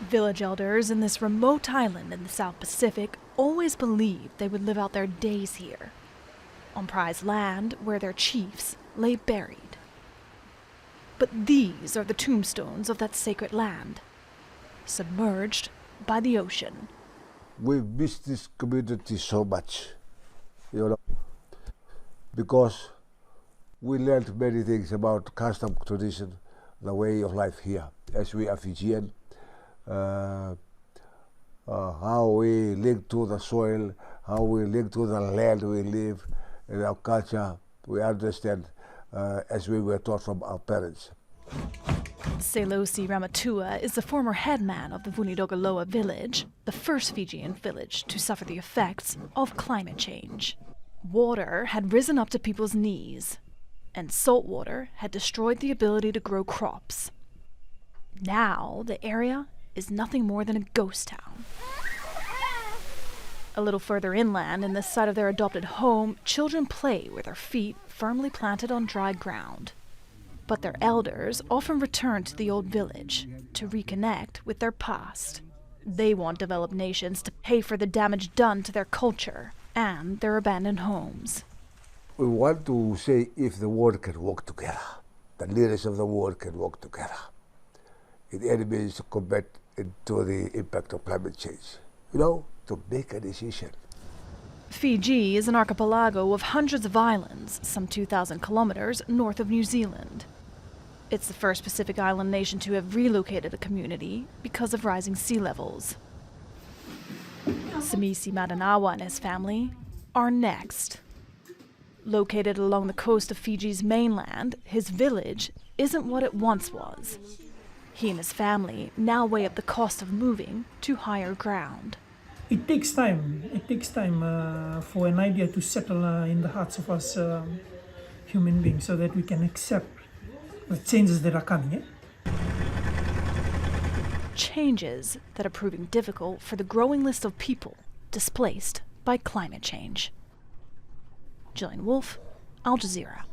Village elders in this remote island in the South Pacific always believed they would live out their days here, on prized land where their chiefs lay buried. But these are the tombstones of that sacred land, submerged by the ocean. We miss this community so much, because we learned many things about custom, tradition, the way of life here, as we are Fijian, how we link to the soil, how we link to the land we live, and our culture, we understand as we were taught from our parents. Selosi Ramatua is the former headman of the Vunidogoloa village, the first Fijian village to suffer the effects of climate change. Water had risen up to people's knees, and salt water had destroyed the ability to grow crops. Now the area is nothing more than a ghost town. A little further inland, in the site of their adopted home, children play with their feet firmly planted on dry ground. But their elders often return to the old village to reconnect with their past. They want developed nations to pay for the damage done to their culture and their abandoned homes. We want to say if the world can work together, the leaders of the world can work together, in any means to combat into the impact of climate change, to make a decision. Fiji is an archipelago of hundreds of islands, some 2,000 kilometers north of New Zealand. It's the first Pacific island nation to have relocated a community because of rising sea levels. Samisi Madanawa and his family are next. Located along the coast of Fiji's mainland, his village isn't what it once was. He and his family now weigh up the cost of moving to higher ground. It takes time. It takes time for an idea to settle in the hearts of us human beings so that we can accept the changes that are coming. Changes that are proving difficult for the growing list of people displaced by climate change. Jillian Wolfe, Al Jazeera.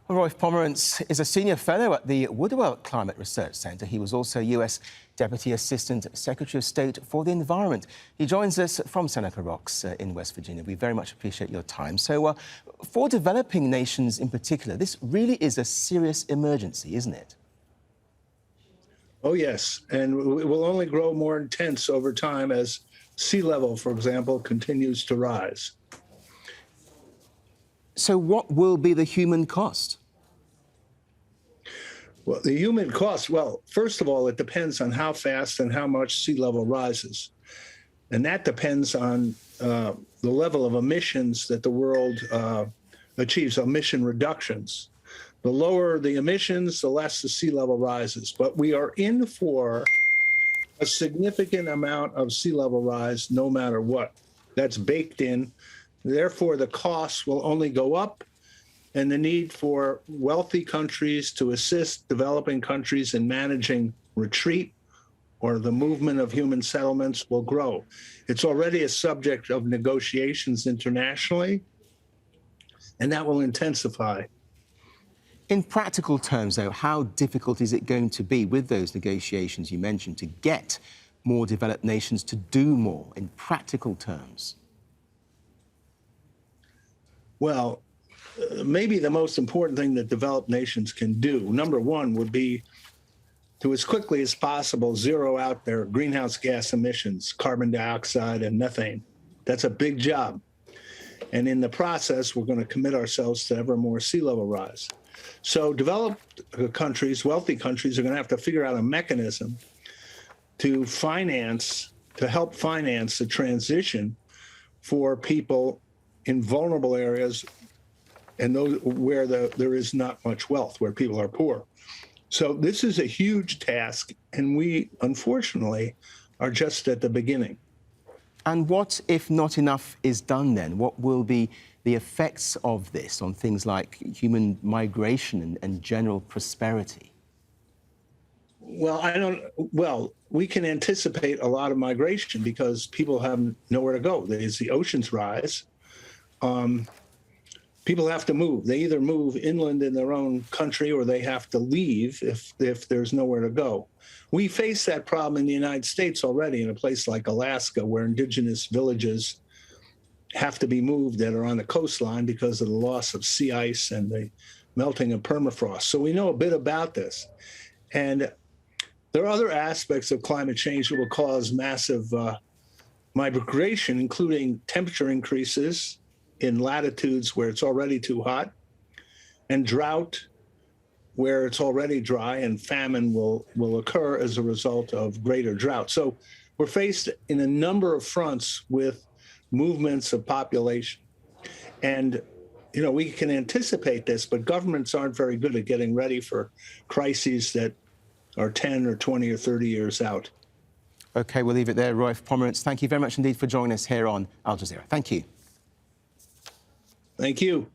Rolf Pomerantz is a senior fellow at the Woodwell Climate Research Centre. He was also US Deputy Assistant Secretary of State for the Environment. He joins us from Seneca Rocks in West Virginia. We very much appreciate your time. So for developing nations in particular, this really is a serious emergency, isn't it? Oh, yes. And it will only grow more intense over time as sea level, for example, continues to rise. So what will be the human cost? Well, the human cost, well, first of all, it depends on how fast and how much sea level rises. And that depends on the level of emissions that the world achieves, emission reductions. The lower the emissions, the less the sea level rises. But we are in for a significant amount of sea level rise no matter what. That's baked in. Therefore, the costs will only go up, and the need for wealthy countries to assist developing countries in managing retreat or the movement of human settlements will grow. It's already a subject of negotiations internationally, and that will intensify. In practical terms, though, how difficult is it going to be with those negotiations you mentioned to get more developed nations to do more in practical terms? Well, maybe the most important thing that developed nations can do, number one, would be to, as quickly as possible, zero out their greenhouse gas emissions, carbon dioxide and methane. That's a big job. And in the process, we're going to commit ourselves to ever more sea level rise. So developed countries, wealthy countries, are going to have to figure out a mechanism to help finance the transition for people in vulnerable areas and those where there is not much wealth, where people are poor. So this is a huge task, and we, unfortunately, are just at the beginning. And what if not enough is done then? What will be the effects of this on things like human migration and general prosperity? Well, we can anticipate a lot of migration because people have nowhere to go. As the oceans rise, people have to move. They either move inland in their own country or they have to leave if there's nowhere to go. We face that problem in the United States already in a place like Alaska, where indigenous villages have to be moved that are on the coastline because of the loss of sea ice and the melting of permafrost. So we know a bit about this. And there are other aspects of climate change that will cause massive migration, including temperature increases in latitudes where it's already too hot, and drought where it's already dry, and famine will occur as a result of greater drought. So we're faced in a number of fronts with movements of population. And, you know, we can anticipate this, but governments aren't very good at getting ready for crises that are 10 or 20 or 30 years out. OK, we'll leave it there. Roif Pomerantz, thank you very much indeed for joining us here on Al Jazeera. Thank you. Thank you.